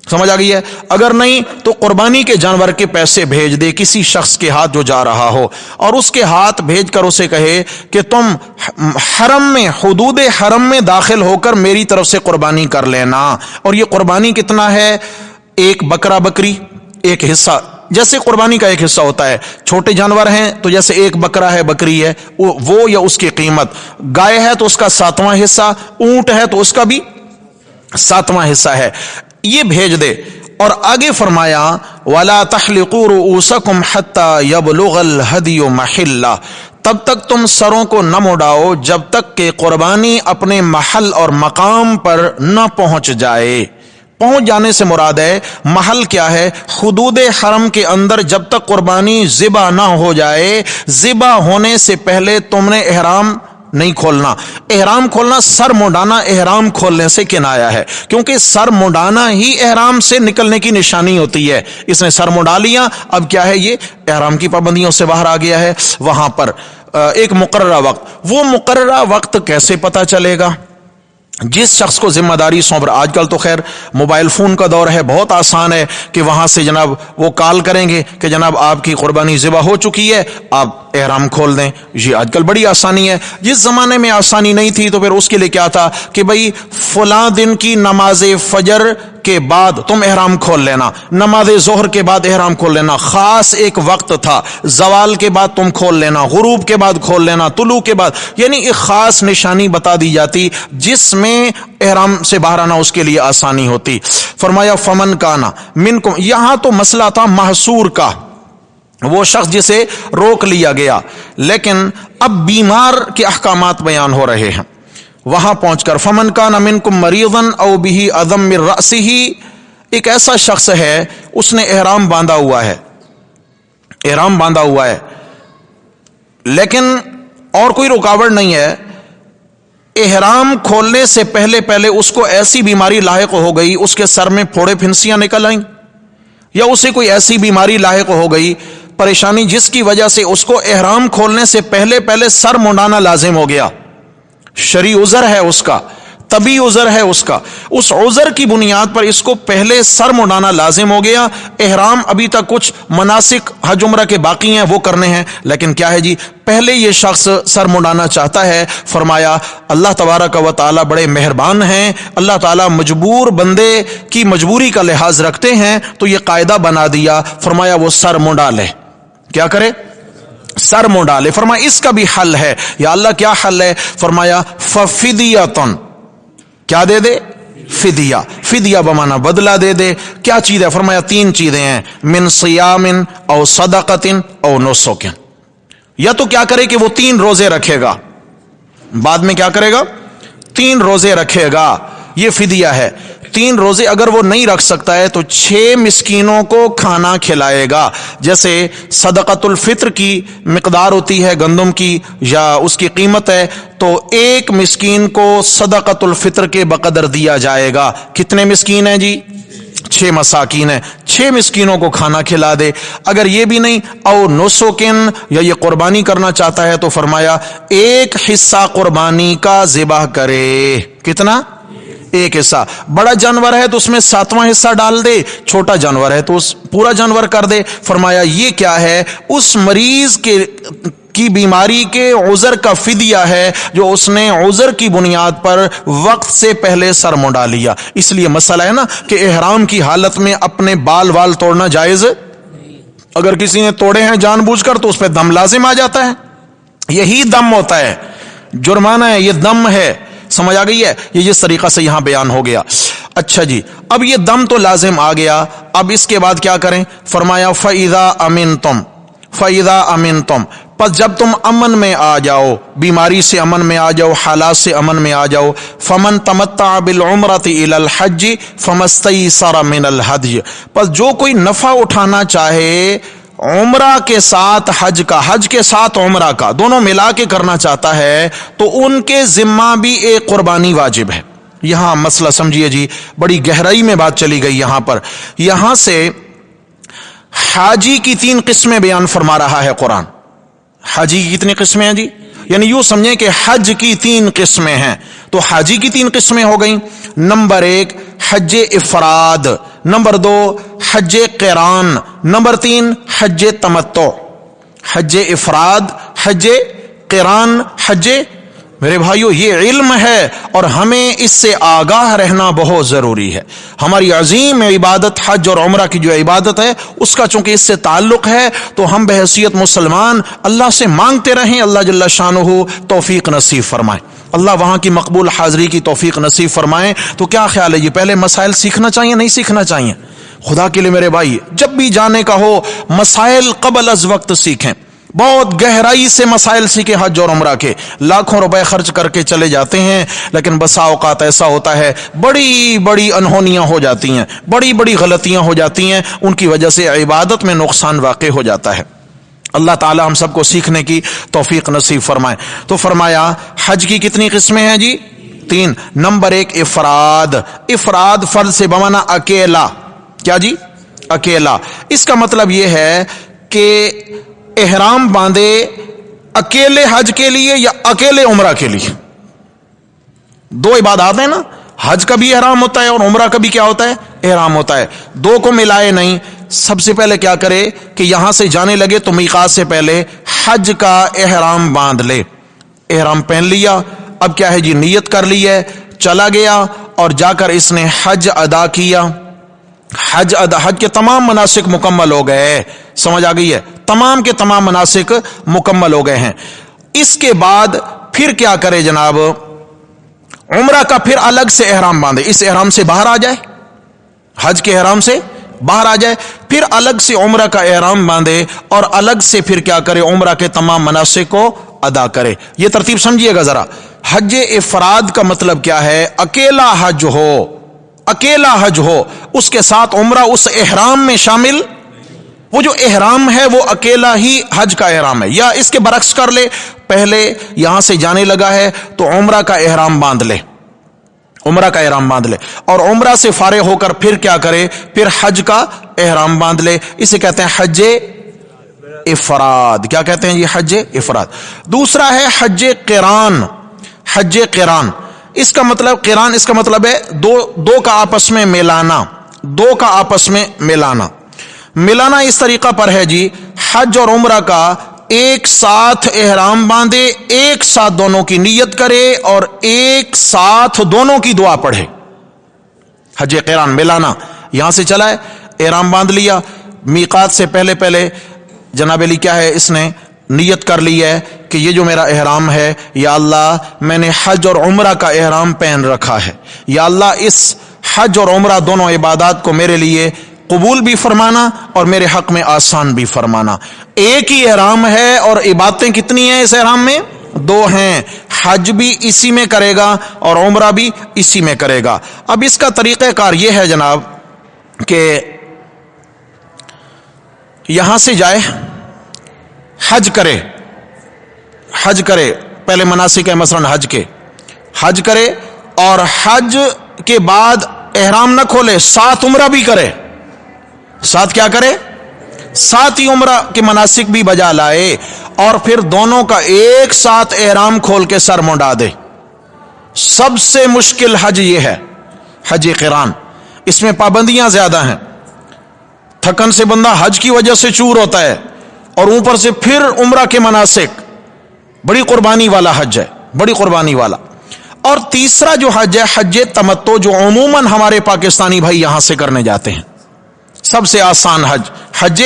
سمجھ آ گئی ہے, اگر نہیں تو قربانی کے جانور کے پیسے بھیج دے کسی شخص کے ہاتھ جو جا رہا ہو, اور اس کے ہاتھ بھیج کر اسے کہے کہ تم حرم میں, حدود حرم میں داخل ہو کر میری طرف سے قربانی کر لینا. اور یہ قربانی کتنا ہے, ایک بکرا بکری ایک حصہ, جیسے قربانی کا ایک حصہ ہوتا ہے, چھوٹے جانور ہیں تو جیسے ایک بکرا ہے بکری ہے وہ یا اس کی قیمت, گائے ہے تو اس کا 7واں حصہ, اونٹ ہے تو اس کا بھی 7واں حصہ ہے, یہ بھیج دے. اور آگے فرمایا وَلَا تَحْلِقُوا رُؤُوسَكُمْ حَتَّى يَبْلُغَ الْهَدْيُ مَحِلَّهُ, تب تک تم سروں کو نہ مڈاؤ جب تک کہ قربانی اپنے محل اور مقام پر نہ پہنچ جائے. پہنچ جانے سے مراد ہے محل کیا ہے, حدود حرم کے اندر جب تک قربانی ذبح نہ ہو جائے, ذبح ہونے سے پہلے تم نے احرام نہیں کھولنا. احرام کھولنا سر منڈانا احرام کھولنے سے کنایا ہے, کیونکہ سر منڈانا ہی احرام سے نکلنے کی نشانی ہوتی ہے. اس نے سر منڈا لیا, اب کیا ہے, یہ احرام کی پابندیوں سے باہر آ گیا ہے. وہاں پر ایک مقررہ وقت, وہ مقررہ وقت کیسے پتا چلے گا؟ جس شخص کو ذمہ داری سونپ رہا, آج کل تو خیر موبائل فون کا دور ہے, بہت آسان ہے کہ وہاں سے جناب وہ کال کریں گے کہ جناب آپ کی قربانی ذبح ہو چکی ہے, آپ احرام کھول دیں. یہ آج کل بڑی آسانی ہے. جس زمانے میں آسانی نہیں تھی تو پھر اس کے لیے کیا تھا کہ بھئی فلاں دن کی نماز فجر کے بعد تم احرام کھول لینا, نماز ظہر کے بعد احرام کھول لینا, خاص ایک وقت تھا, زوال کے بعد تم کھول لینا, غروب کے بعد کھول لینا, طلوع کے بعد, یعنی ایک خاص نشانی بتا دی جاتی جس میں احرام سے باہر آنا اس کے لیے آسانی ہوتی. فرمایا فمن کانا منکم, یہاں تو مسئلہ تھا محصور کا, وہ شخص جسے روک لیا گیا, لیکن اب بیمار کے احکامات بیان ہو رہے ہیں. وہاں پہنچ کر فمن کان منکم مریضا او بہ اذی من رأسہ, ایک ایسا شخص ہے اس نے احرام باندھا ہوا ہے, احرام باندھا ہوا ہے, لیکن اور کوئی رکاوٹ نہیں ہے. احرام کھولنے سے پہلے پہلے اس کو ایسی بیماری لاحق ہو گئی, اس کے سر میں پھوڑے پھنسیاں نکل آئیں, یا اسے کوئی ایسی بیماری لاحق ہو گئی, پریشانی, جس کی وجہ سے اس کو احرام کھولنے سے پہلے پہلے سر منڈانا لازم ہو گیا. شرعی عذر ہے اس کا, طبی عذر ہے اس کا, اس عذر کی بنیاد پر اس کو پہلے سر منڈانا لازم ہو گیا. احرام ابھی تک کچھ مناسک حج عمرہ کے باقی ہیں وہ کرنے ہیں, لیکن کیا ہے جی, پہلے یہ شخص سر منڈانا چاہتا ہے. فرمایا اللہ تبارک و تعالی بڑے مہربان ہیں, اللہ تعالی مجبور بندے کی مجبوری کا لحاظ رکھتے ہیں, تو یہ قاعدہ بنا دیا. فرمایا وہ سر منڈا لے, کیا کرے, سر منڈا لے. فرمایا اس کا بھی حل ہے. یا اللہ کیا حل ہے؟ فرمایا ففدیۃ, کیا دے دے, فدیہ. فدیہ بمانا بدلہ دے دے. کیا چیز ہے؟ فرمایا 3 چیزیں ہیں, من صیام او صدقۃ او نسک. یا تو کیا کرے کہ وہ 3 روزے رکھے گا, بعد میں کیا کرے گا, 3 روزے رکھے گا, یہ فدیہ ہے. 3 روزے اگر وہ نہیں رکھ سکتا ہے تو 6 مسکینوں کو کھانا کھلائے گا. جیسے صدقۃ الفطر کی مقدار ہوتی ہے گندم کی یا اس کی قیمت ہے, تو 1 مسکین کو صدقۃ الفطر کے بقدر دیا جائے گا. کتنے مسکین ہیں جی؟ 6 مساکین ہیں, 6 مسکینوں کو کھانا کھلا دے. اگر یہ بھی نہیں, او نسکن, یا یہ قربانی کرنا چاہتا ہے, تو فرمایا 1 حصہ قربانی کا ذبح کرے. کتنا؟ 1 حصہ. بڑا جانور ہے تو اس میں 7واں حصہ ڈال دے, چھوٹا جانور ہے تو اس پورا جانور کر دے. فرمایا یہ کیا ہے؟ اس مریض کی بیماری کے عذر کا فدیہ ہے جو اس نے عذر کی بنیاد پر وقت سے پہلے سر منڈا لیا. اس لیے مسئلہ ہے نا کہ احرام کی حالت میں اپنے بال توڑنا جائز, اگر کسی نے توڑے ہیں جان بوجھ کر تو اس پہ دم لازم آ جاتا ہے. یہی دم ہوتا ہے, جرمانہ ہے, یہ دم ہے. سمجھ آ گئی ہے؟ یہ جس طریقہ سے یہاں بیان ہو گیا. اچھا جی, اب یہ دم تو لازم آ گیا, اب اس کے بعد کیا کریں؟ فرمایا فَإِذَا أَمِنْتُمْ, پس جب تم امن میں آ جاؤ, بیماری سے امن میں آ جاؤ, حالات سے امن میں آ جاؤ. فَمَنْ تَمَتَّعَ بِالْعُمْرَةِ إِلَى الْحَجِّ فَمَا اسْتَيْسَرَ مِنَ الْهَدْيِ, پس جو کوئی نفع اٹھانا چاہے عمرہ کے ساتھ حج کا, حج کے ساتھ عمرہ کا, دونوں ملا کے کرنا چاہتا ہے, تو ان کے ذمہ بھی ایک قربانی واجب ہے. یہاں مسئلہ سمجھیے جی, بڑی گہرائی میں بات چلی گئی یہاں پر. یہاں سے حاجی کی 3 قسمیں بیان فرما رہا ہے قرآن. حاجی کی کتنی قسمیں ہیں جی؟ یعنی یوں سمجھیں کہ حج کی 3 قسمیں ہیں. تو حاجی کی 3 قسمیں ہو گئیں. نمبر 1 حج افراد, نمبر 2 حج قران, نمبر 3 حج تمتع. حج افراد, حج قران, حج. میرے بھائیو یہ علم ہے اور ہمیں اس سے آگاہ رہنا بہت ضروری ہے. ہماری عظیم عبادت حج اور عمرہ کی جو عبادت ہے اس کا چونکہ اس سے تعلق ہے, تو ہم بحیثیت مسلمان اللہ سے مانگتے رہیں اللہ جل شانہ توفیق نصیب فرمائے, اللہ وہاں کی مقبول حاضری کی توفیق نصیب فرمائے. تو کیا خیال ہے یہ پہلے مسائل سیکھنا چاہیے نہیں سیکھنا چاہیے؟ خدا کے لیے میرے بھائی, جب بھی جانے کا ہو مسائل قبل از وقت سیکھیں, بہت گہرائی سے مسائل سیکھیں. حج اور عمرہ کے لاکھوں روپے خرچ کر کے چلے جاتے ہیں, لیکن بسا اوقات ایسا ہوتا ہے بڑی بڑی انہونیاں ہو جاتی ہیں, بڑی بڑی غلطیاں ہو جاتی ہیں, ان کی وجہ سے عبادت میں نقصان واقع ہو جاتا ہے. اللہ تعالی ہم سب کو سیکھنے کی توفیق نصیب فرمائے. تو فرمایا حج کی کتنی قسمیں ہیں جی؟ 3. نمبر 1 افراد. افراد فرد سے بمانا اکیلا. کیا جی؟ اکیلا. اس کا مطلب یہ ہے کہ احرام باندھے اکیلے حج کے لیے یا اکیلے عمرہ کے لیے. 2 عبادات ہیں نا, حج کا بھی احرام ہوتا ہے اور عمرہ کا بھی کیا ہوتا ہے؟ احرام ہوتا ہے. 2 کو ملائے نہیں. سب سے پہلے کیا کرے کہ یہاں سے جانے لگے تو میقات سے پہلے حج کا احرام باندھ لے. احرام پہن لیا, اب کیا ہے جی, نیت کر لی ہے, چلا گیا اور جا کر اس نے حج ادا کیا. حج کے تمام مناسک مکمل ہو گئے. سمجھ آ گئی ہے؟ تمام کے تمام مناسک مکمل ہو گئے ہیں. اس کے بعد پھر کیا کرے جناب؟ عمرہ کا پھر الگ سے احرام باندھے. اس احرام سے باہر آ جائے, حج کے احرام سے باہر آ جائے, پھر الگ سے عمرہ کا احرام باندھے اور الگ سے پھر کیا کرے؟ عمرہ کے تمام مناسک کو ادا کرے. یہ ترتیب سمجھیے گا ذرا. حج افراد کا مطلب کیا ہے؟ اکیلا حج ہو, اکیلا حج ہو, اس کے ساتھ عمرہ اس احرام میں شامل. وہ جو احرام ہے وہ اکیلا ہی حج کا احرام ہے. یا اس کے برعکس کر لے, پہلے یہاں سے جانے لگا ہے تو عمرہ کا احرام باندھ لے, عمرہ کا احرام باندھ لے, اور عمرہ سے فارغ ہو کر پھر کیا کرے؟ پھر حج کا احرام باندھ لے. اسے کہتے ہیں حج افراد. کیا کہتے ہیں یہ؟ حج افراد. دوسرا ہے حج قران. حج قران اس کا مطلب, قران اس کا مطلب ہے دو کا آپس میں ملانا. 2 کا آپس میں ملانا. ملانا اس طریقہ پر ہے جی, حج اور عمرہ کا ایک ساتھ احرام باندھے, ایک ساتھ دونوں کی نیت کرے اور ایک ساتھ دونوں کی دعا پڑھے. حج قران ملانا. یہاں سے چلا ہے, احرام باندھ لیا, میقات سے پہلے پہلے جناب علی کیا ہے, اس نے نیت کر لی ہے کہ یہ جو میرا احرام ہے, یا اللہ میں نے حج اور عمرہ کا احرام پہن رکھا ہے, یا اللہ اس حج اور عمرہ دونوں عبادات کو میرے لیے قبول بھی فرمانا اور میرے حق میں آسان بھی فرمانا. ایک ہی احرام ہے اور عبادتیں کتنی ہیں اس احرام میں؟ 2 ہیں. حج بھی اسی میں کرے گا اور عمرہ بھی اسی میں کرے گا. اب اس کا طریقہ کار یہ ہے جناب کہ یہاں سے جائے, حج کرے, حج کرے, پہلے مناسک ہے مثلا حج کرے اور حج کے بعد احرام نہ کھولے, ساتھ عمرہ بھی کرے. ساتھ کیا کرے؟ ساتھ ہی عمرہ کے مناسک بھی بجا لائے اور پھر دونوں کا ایک ساتھ احرام کھول کے سر منڈا دے. سب سے مشکل حج یہ ہے, حج قران. اس میں پابندیاں زیادہ ہیں. تھکن سے بندہ حج کی وجہ سے چور ہوتا ہے اور اوپر سے پھر عمرہ کے مناسک. بڑی قربانی والا حج ہے, بڑی قربانی والا. اور تیسرا جو حج ہے حج تمتع, جو عموماً ہمارے پاکستانی بھائی یہاں سے کرنے جاتے ہیں. سب سے آسان حج حج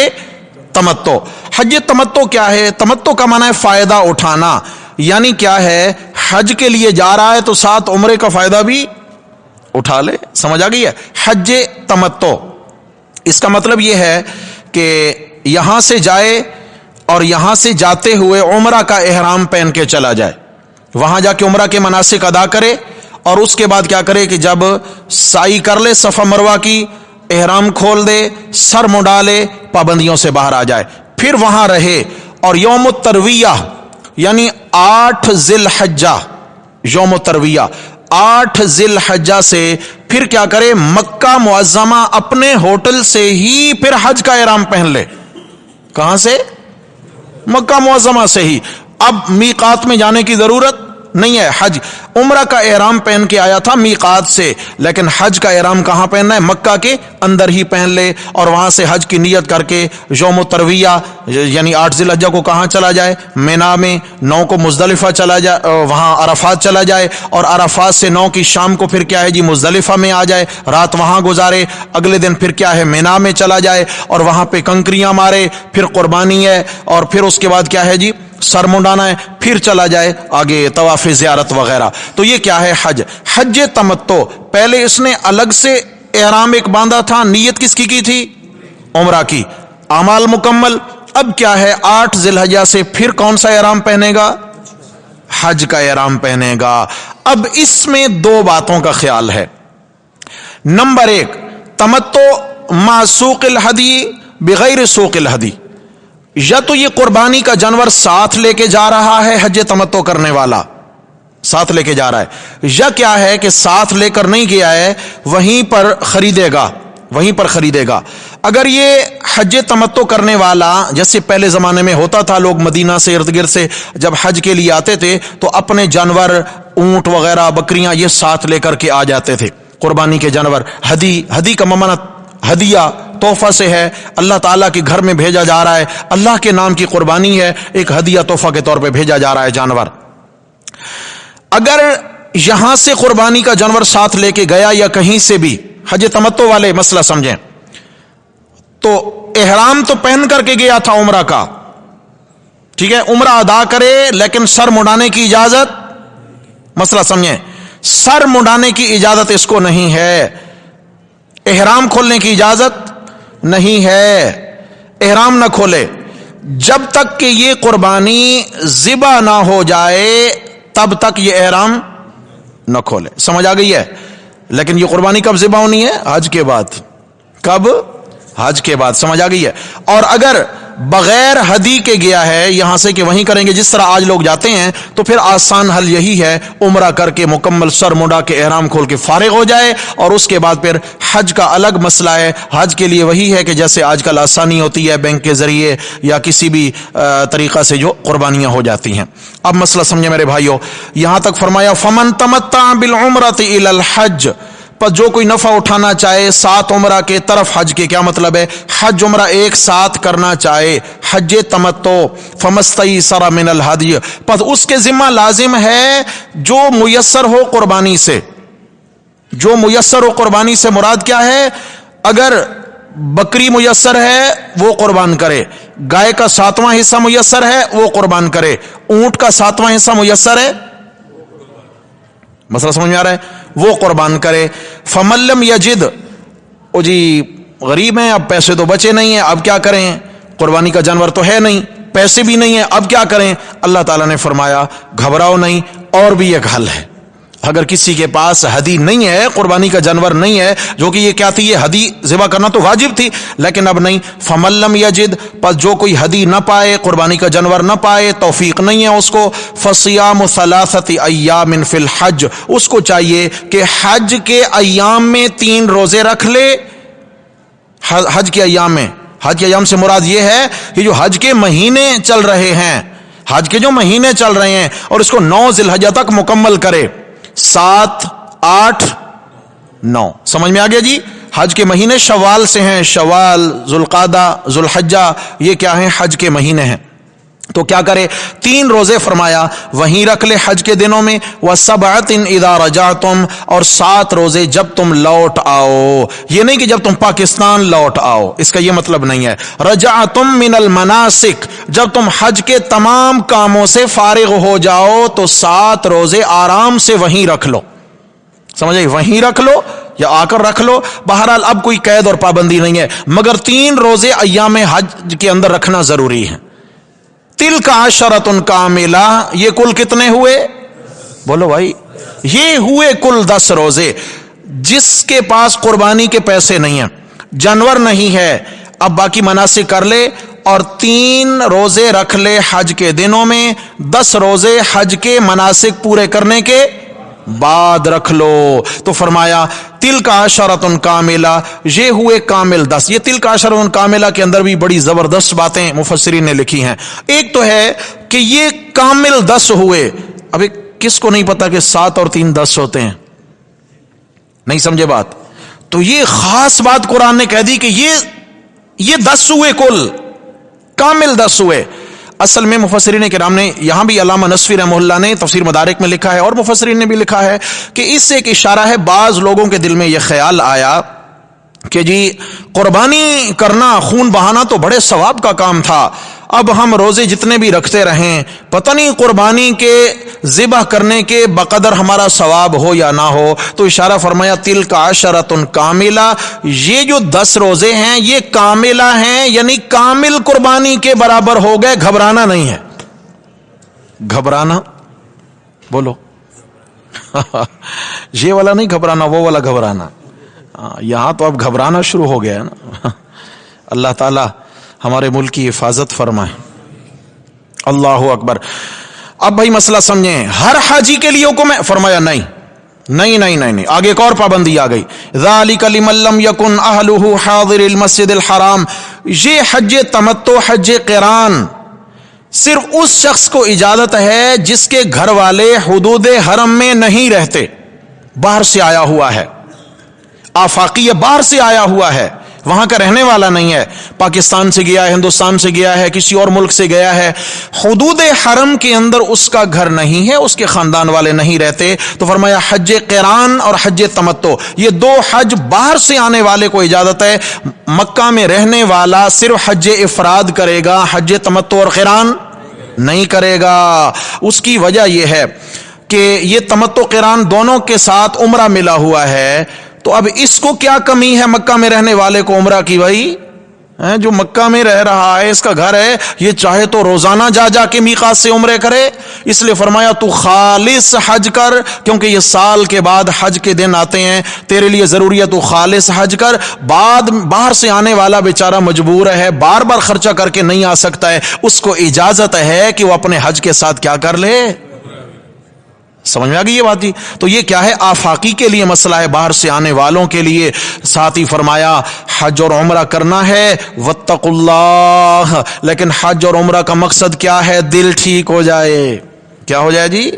تمتع. حج تمتع کیا ہے؟ تمتع کا معنی ہے فائدہ اٹھانا. یعنی کیا ہے, حج کے لیے جا رہا ہے تو ساتھ عمرے کا فائدہ بھی اٹھا لے. سمجھ آ گئی ہے؟ حج تمتع اس کا مطلب یہ ہے کہ یہاں سے جائے اور یہاں سے جاتے ہوئے عمرہ کا احرام پہن کے چلا جائے, وہاں جا کے عمرہ کے مناسک ادا کرے اور اس کے بعد کیا کرے کہ جب سعی کر لے صفا مروہ کی, احرام کھول دے, سر منڈا لے, پابندیوں سے باہر آ جائے, پھر وہاں رہے اور یوم الترویہ یعنی 8 ذی الحجہ, یوم الترویہ 8 ذی الحجہ سے پھر کیا کرے؟ مکہ معظمہ اپنے ہوٹل سے ہی پھر حج کا احرام پہن لے. کہاں سے؟ مکہ معظمہ سے ہی. اب میقات میں جانے کی ضرورت نہیں ہے. حج عمرہ کا احرام پہن کے آیا تھا میقات سے, لیکن حج کا احرام کہاں پہننا ہے؟ مکہ کے اندر ہی پہن لے اور وہاں سے حج کی نیت کر کے یوم الترویہ یعنی 8 ذی الحجہ کو کہاں چلا جائے؟ مینا میں. 9 کو مزدلفہ چلا جائے, وہاں عرفات چلا جائے اور عرفات سے 9 کی شام کو پھر کیا ہے جی مزدلفہ میں آ جائے, رات وہاں گزارے. اگلے دن پھر کیا ہے مینا میں چلا جائے اور وہاں پہ کنکریاں مارے, پھر قربانی ہے اور پھر اس کے بعد کیا ہے جی سر منڈانا ہے, پھر چلا جائے آگے طواف زیارت وغیرہ. تو یہ کیا ہے؟ حج. حج تمتع. پہلے اس نے الگ سے احرام ایک باندھا تھا, نیت کس کی تھی؟ عمرہ کی. اعمال مکمل. اب کیا ہے 8 ذی الحجہ سے پھر کون سا احرام پہنے گا؟ حج کا احرام پہنے گا. اب اس میں 2 باتوں کا خیال ہے. نمبر 1 تمتع مع سوق الہدی بغیر سوق الہدی. یا تو یہ قربانی کا جانور ساتھ لے کے جا رہا ہے حج تمتع کرنے والا، ساتھ لے کے جا رہا ہے، یا کیا ہے کہ ساتھ لے کر نہیں گیا ہے، وہیں پر خریدے گا، وہیں پر خریدے گا۔ اگر یہ حج تمتع کرنے والا، جیسے پہلے زمانے میں ہوتا تھا، لوگ مدینہ سے ارد گرد سے جب حج کے لیے آتے تھے تو اپنے جانور، اونٹ وغیرہ، بکریاں، یہ ساتھ لے کر کے آ جاتے تھے۔ قربانی کے جانور، ہدی کا ممانت، ہدیہ تحفہ سے ہے، اللہ تعالیٰ کے گھر میں بھیجا جا رہا ہے، اللہ کے نام کی قربانی ہے، ایک ہدیہ تحفہ کے طور پہ بھیجا جا رہا ہے جانور۔ اگر یہاں سے قربانی کا جانور ساتھ لے کے گیا یا کہیں سے بھی، حج تمتع والے مسئلہ سمجھیں، تو احرام تو پہن کر کے گیا تھا عمرہ کا، ٹھیک ہے، عمرہ ادا کرے لیکن سر مڈانے کی اجازت، مسئلہ سمجھیں، سر مڈانے کی اجازت اس کو نہیں ہے، احرام کھولنے کی اجازت نہیں ہے، احرام نہ کھولے جب تک کہ یہ قربانی ذبح نہ ہو جائے، تب تک یہ احرام نہ کھولے۔ سمجھ آ گئی ہے؟ لیکن یہ قربانی کب ذبح ہونی ہے؟ حج کے بعد۔ کب؟ حج کے بعد۔ سمجھ آ گئی ہے؟ اور اگر بغیر ہدی کے گیا ہے یہاں سے کہ وہیں کریں گے جس طرح آج لوگ جاتے ہیں، تو پھر آسان حل یہی ہے، عمرہ کر کے مکمل سر مڈا کے احرام کھول کے فارغ ہو جائے، اور اس کے بعد پھر حج کا الگ مسئلہ ہے۔ حج کے لیے وہی ہے کہ جیسے آج کل آسانی ہوتی ہے بینک کے ذریعے یا کسی بھی طریقہ سے جو قربانیاں ہو جاتی ہیں۔ اب مسئلہ سمجھے میرے بھائیو، یہاں تک فرمایا فمن تمتع بالعمرۃ الی الحج، پر جو کوئی نفع اٹھانا چاہے سات عمرہ کے طرف حج کے، کیا مطلب ہے؟ حج عمرہ ایک ساتھ کرنا چاہے، حج تمتع، فمستیسر من الہدی، پس اس کے ذمہ لازم ہے جو میسر ہو قربانی سے، جو میسر ہو قربانی سے مراد کیا ہے؟ اگر بکری میسر ہے وہ قربان کرے، گائے کا 7واں حصہ میسر ہے وہ قربان کرے، اونٹ کا 7واں حصہ میسر ہے، مسئلہ سمجھ میں آ رہا ہے؟ وہ قربان کرے۔ فمن لم یجد، او جی غریب ہیں، اب پیسے تو بچے نہیں ہیں، اب کیا کریں؟ قربانی کا جانور تو ہے نہیں، پیسے بھی نہیں ہیں، اب کیا کریں؟ اللہ تعالیٰ نے فرمایا گھبراؤ نہیں، اور بھی ایک حل ہے۔ اگر کسی کے پاس ہدی نہیں ہے، قربانی کا جانور نہیں ہے، جو کہ یہ کیا تھی، یہ ہدی ذبح کرنا تو واجب تھی لیکن اب نہیں، فمن لم یجد، پس جو کوئی ہدی نہ پائے، قربانی کا جانور نہ پائے، توفیق نہیں ہے اس کو، فصیام ثلاثۃ ایام فی الحج، اس کو چاہیے کہ حج کے ایام میں 3 روزے رکھ لے۔ حج کے ایام میں، حج کے ایام سے مراد یہ ہے کہ جو حج کے مہینے چل رہے ہیں، حج کے جو مہینے چل رہے ہیں، اور اس کو 9 ذی الحجہ تک مکمل کرے، 7، 8، 9، سمجھ میں آ گیا جی؟ حج کے مہینے شوال سے ہیں، شوال، ذوالقعدہ، ذوالحجہ، یہ کیا ہیں؟ حج کے مہینے ہیں۔ تو کیا کرے؟ 3 روزے فرمایا وہیں رکھ لے حج کے دنوں میں، وَسَبْعَةٍ إِذَا رَجَعْتُمْ، اور 7 روزے جب تم لوٹ آؤ، یہ نہیں کہ جب تم پاکستان لوٹ آؤ، اس کا یہ مطلب نہیں ہے۔ رَجَعْتُمْ مِنَ الْمَنَاسِكِ، جب تم حج کے تمام کاموں سے فارغ ہو جاؤ تو 7 روزے آرام سے وہیں رکھ لو، سمجھ آئی؟ وہیں رکھ لو یا آ کر رکھ لو، بہرحال اب کوئی قید اور پابندی نہیں ہے، مگر 3 روزے ایام حج کے اندر رکھنا ضروری ہے۔ تلک عشرۃ کاملہ، یہ کل کتنے ہوئے؟ بولو بھائی، یہ ہوئے کل 10 روزے۔ جس کے پاس قربانی کے پیسے نہیں ہیں، جانور نہیں ہے، اب باقی مناسک کر لے اور 3 روزے رکھ لے حج کے دنوں میں، 10 روزے حج کے مناسک پورے کرنے کے بعد رکھ لو۔ تو فرمایا تلک عشرۃ کاملہ، یہ ہوئے کامل 10۔ یہ تلک عشرۃ کاملہ کے اندر بھی بڑی زبردست باتیں مفسرین نے لکھی ہیں۔ ایک تو ہے کہ یہ کامل 10 ہوئے، اب کس کو نہیں پتا کہ 7 اور 3 10 ہوتے ہیں؟ نہیں سمجھے بات؟ تو یہ خاص بات قرآن نے کہہ دی کہ یہ 10 ہوئے، کل کامل 10 ہوئے۔ اصل میں مفسرین کرام نے، یہاں بھی علامہ نصفی رحمہ اللہ نے تفسیر مدارک میں لکھا ہے اور مفسرین نے بھی لکھا ہے کہ اس سے ایک اشارہ ہے، بعض لوگوں کے دل میں یہ خیال آیا کہ جی قربانی کرنا، خون بہانا تو بڑے ثواب کا کام تھا، اب ہم روزے جتنے بھی رکھتے رہیں، پتہ نہیں قربانی کے ذبح کرنے کے بقدر ہمارا ثواب ہو یا نہ ہو۔ تو اشارہ فرمایا تلک عشرۃ کاملہ، یہ جو 10 روزے ہیں یہ کاملہ ہیں، یعنی کامل قربانی کے برابر ہو گئے، گھبرانا نہیں ہے۔ گھبرانا بولو یہ والا نہیں گھبرانا، وہ والا گھبرانا، یہاں تو اب گھبرانا شروع ہو گیا نا۔ اللہ تعالیٰ ہمارے ملک کی حفاظت فرمائے. اللہ اکبر. اب بھائی مسئلہ سمجھیں, ہر حاجی کے لیے حکم ہے؟ فرمایا نہیں نہیں نہیں نہیں نہیں. آگے ایک اور پابندی آ گئی, ذالک لمن لم یکن اہلہ حاضر المسجد الحرام. یہ حج تمتع, حج قران صرف اس شخص کو اجازت ہے جس کے گھر والے حدود حرم میں نہیں رہتے, باہر سے آیا ہوا ہے, آفاقی باہر سے آیا ہوا ہے, وہاں کا رہنے والا نہیں ہے, پاکستان سے گیا ہے, ہندوستان سے گیا ہے, کسی اور ملک سے گیا ہے, حدود حرم کے اندر اس کا گھر نہیں ہے, اس کے خاندان والے نہیں رہتے. تو فرمایا حج قران اور حج تمتع, یہ دو حج باہر سے آنے والے کو اجازت ہے. مکہ میں رہنے والا صرف حج افراد کرے گا, حج تمتع اور قران نہیں کرے گا. اس کی وجہ یہ ہے کہ یہ تمتع قران دونوں کے ساتھ عمرہ ملا ہوا ہے, تو اب اس کو کیا کمی ہے مکہ میں رہنے والے کو عمرہ کی؟ بھائی جو مکہ میں رہ رہا ہے, اس کا گھر ہے, یہ چاہے تو روزانہ جا جا کے میقات سے عمرے کرے. اس لیے فرمایا تو خالص حج کر, کیونکہ یہ سال کے بعد حج کے دن آتے ہیں, تیرے لیے ضروری ہے تو خالص حج کر. باہر سے آنے والا بیچارہ مجبور ہے, بار بار خرچہ کر کے نہیں آ سکتا ہے, اس کو اجازت ہے کہ وہ اپنے حج کے ساتھ کیا کر لے. سمجھ میں آ گئی یہ بات جی؟ تو یہ کیا ہے, آفاقی کے لیے مسئلہ ہے, باہر سے آنے والوں کے لیے. ساتھ ہی فرمایا حج اور عمرہ کرنا ہے, واتقوا اللہ. لیکن حج اور عمرہ کا مقصد کیا ہے؟ دل ٹھیک ہو جائے. کیا ہو جائے جی؟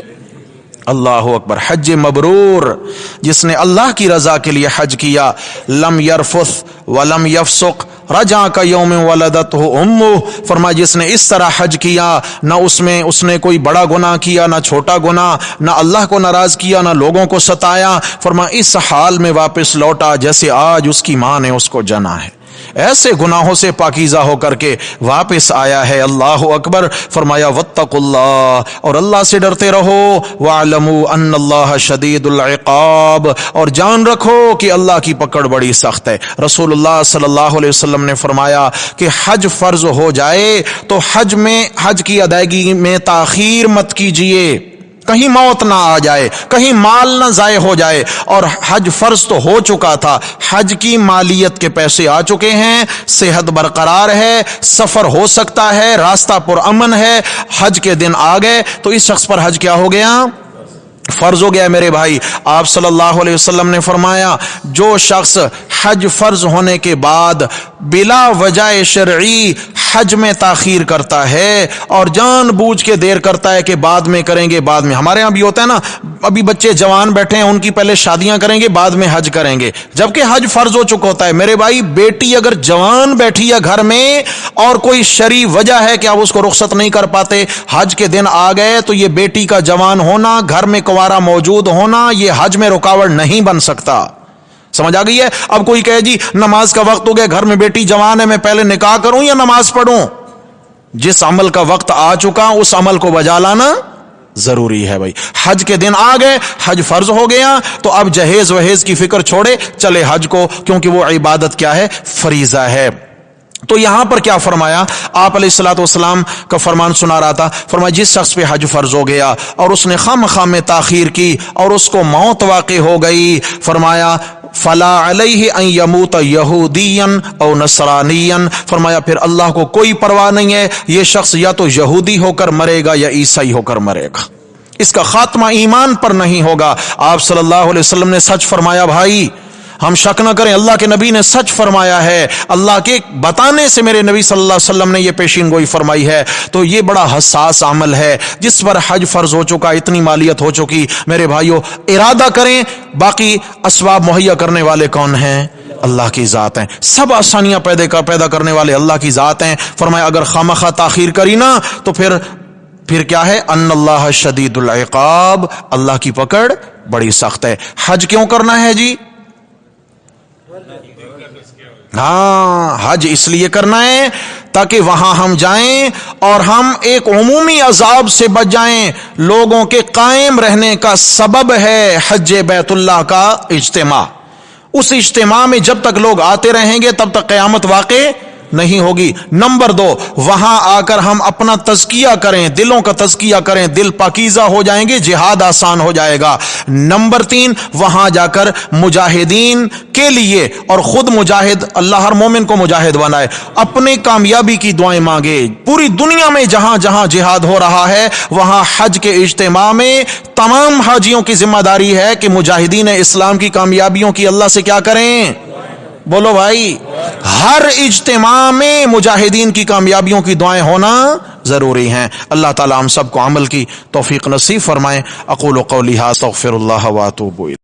اللہ اکبر. حج مبرور, جس نے اللہ کی رضا کے لیے حج کیا, لم یرفث ولم یفسق رجع کا یوم ولدتہ امہ. فرمایا جس نے اس طرح حج کیا, نہ اس نے کوئی بڑا گناہ کیا, نہ چھوٹا گناہ, نہ اللہ کو ناراض کیا, نہ لوگوں کو ستایا. فرمایا اس حال میں واپس لوٹا جیسے آج اس کی ماں نے اس کو جنا ہے. ایسے گناہوں سے پاکیزہ ہو کر کے واپس آیا ہے. اللہ اکبر. فرمایا واتقوا اللہ, اور اللہ سے ڈرتے رہو. واعلموا ان اللہ شدید العقاب, اور جان رکھو کہ اللہ کی پکڑ بڑی سخت ہے. رسول اللہ صلی اللہ علیہ وسلم نے فرمایا کہ حج فرض ہو جائے تو حج کی ادائیگی میں تاخیر مت کیجیے, کہیں موت نہ آ جائے, کہیں مال نہ ضائع ہو جائے. اور حج فرض تو ہو چکا تھا, حج کی مالیت کے پیسے آ چکے ہیں, صحت برقرار ہے, سفر ہو سکتا ہے, راستہ پر امن ہے, حج کے دن آ گئے تو اس شخص پر حج کیا ہو گیا؟ فرض ہو گیا. میرے بھائی, آپ صلی اللہ علیہ وسلم نے فرمایا جو شخص حج فرض ہونے کے بعد بلا وجہ شرعی حج میں تاخیر کرتا ہے اور جان بوجھ کے دیر کرتا ہے کہ بعد میں کریں گے, بعد میں, ہمارے ہاں بھی ہوتا ہے نا, ابھی بچے جوان بیٹھے ہیں, ان کی پہلے شادیاں کریں گے, بعد میں حج کریں گے, جبکہ حج فرض ہو چکا ہوتا ہے. میرے بھائی, بیٹی اگر جوان بیٹھی ہے گھر میں اور کوئی شرعی وجہ ہے کہ آپ اس کو رخصت نہیں کر پاتے, حج کے دن آ گئے, تو یہ بیٹی کا جوان ہونا, گھر میں کنوارا موجود ہونا, یہ حج میں رکاوٹ نہیں بن سکتا. سمجھ آ گئی ہے؟ اب کوئی کہے جی نماز کا وقت ہو گیا, گھر میں بیٹی جوان ہے, میں پہلے نکاح کروں یا نماز پڑھوں؟ جس عمل کا وقت آ چکا اس عمل کو بجا لانا ضروری ہے. بھائی حج کے دن آ گئے, حج فرض ہو گیا, تو اب جہیز وہیز کی فکر چھوڑے, چلے حج کو, کیونکہ وہ عبادت کیا ہے؟ فریضہ ہے. تو یہاں پر کیا فرمایا؟ آپ علیہ الصلوۃ والسلام کا فرمان سنا رہا تھا. فرمایا جس شخص پہ حج فرض ہو گیا اور اس نے خواہ میں تاخیر کی اور اس کو موت واقع ہو گئی, فرمایا فلا علیہ ان یموت یہودیا او نصرانیا. فرمایا پھر اللہ کو کوئی پرواہ نہیں ہے, یہ شخص یا تو یہودی ہو کر مرے گا یا عیسائی ہو کر مرے گا, اس کا خاتمہ ایمان پر نہیں ہوگا. آپ صلی اللہ علیہ وسلم نے سچ فرمایا. بھائی ہم شک نہ کریں, اللہ کے نبی نے سچ فرمایا ہے, اللہ کے بتانے سے میرے نبی صلی اللہ علیہ وسلم نے یہ پیشین گوئی فرمائی ہے. تو یہ بڑا حساس عمل ہے جس پر حج فرض ہو چکا, اتنی مالیت ہو چکی. میرے بھائیو ارادہ کریں, باقی اسباب مہیا کرنے والے کون ہیں؟ اللہ کی ذات ہیں. سب آسانیاں پیدا کرنے والے اللہ کی ذات ہیں. فرمایا اگر خامخواہ تاخیر کری نا تو پھر کیا ہے؟ ان اللہ شدید العقاب, اللہ کی پکڑ بڑی سخت ہے. حج کیوں کرنا ہے جی؟ ہاں, حج اس لیے کرنا ہے تاکہ وہاں ہم جائیں اور ہم ایک عمومی عذاب سے بچ جائیں. لوگوں کے قائم رہنے کا سبب ہے حج بیت اللہ کا اجتماع. اس اجتماع میں جب تک لوگ آتے رہیں گے تب تک قیامت واقع نہیں ہوگی۔ نمبر 2، وہاں آ کر ہم اپنا تزکیہ کریں، دلوں کا تزکیہ کریں، دل پاکیزہ ہو جائیں گے، جہاد آسان ہو جائے گا۔ نمبر 3، وہاں جا کر مجاہدین کے لیے اور خود مجاہد، اللہ ہر مومن کو مجاہد بنائے، اپنے کامیابی کی دعائیں مانگے۔ پوری دنیا میں جہاں جہاں جہاد ہو رہا ہے وہاں حج کے اجتماع میں تمام حاجیوں کی ذمہ داری ہے کہ مجاہدین اسلام کی کامیابیوں کی اللہ سے کیا کریں؟ بولو بھائی، ہر اجتماع میں مجاہدین کی کامیابیوں کی دعائیں ہونا ضروری ہیں۔ اللہ تعالی ہم سب کو عمل کی توفیق نصیب فرمائے۔ اقول قولی ھذا استغفر اللہ واتوب الیہ۔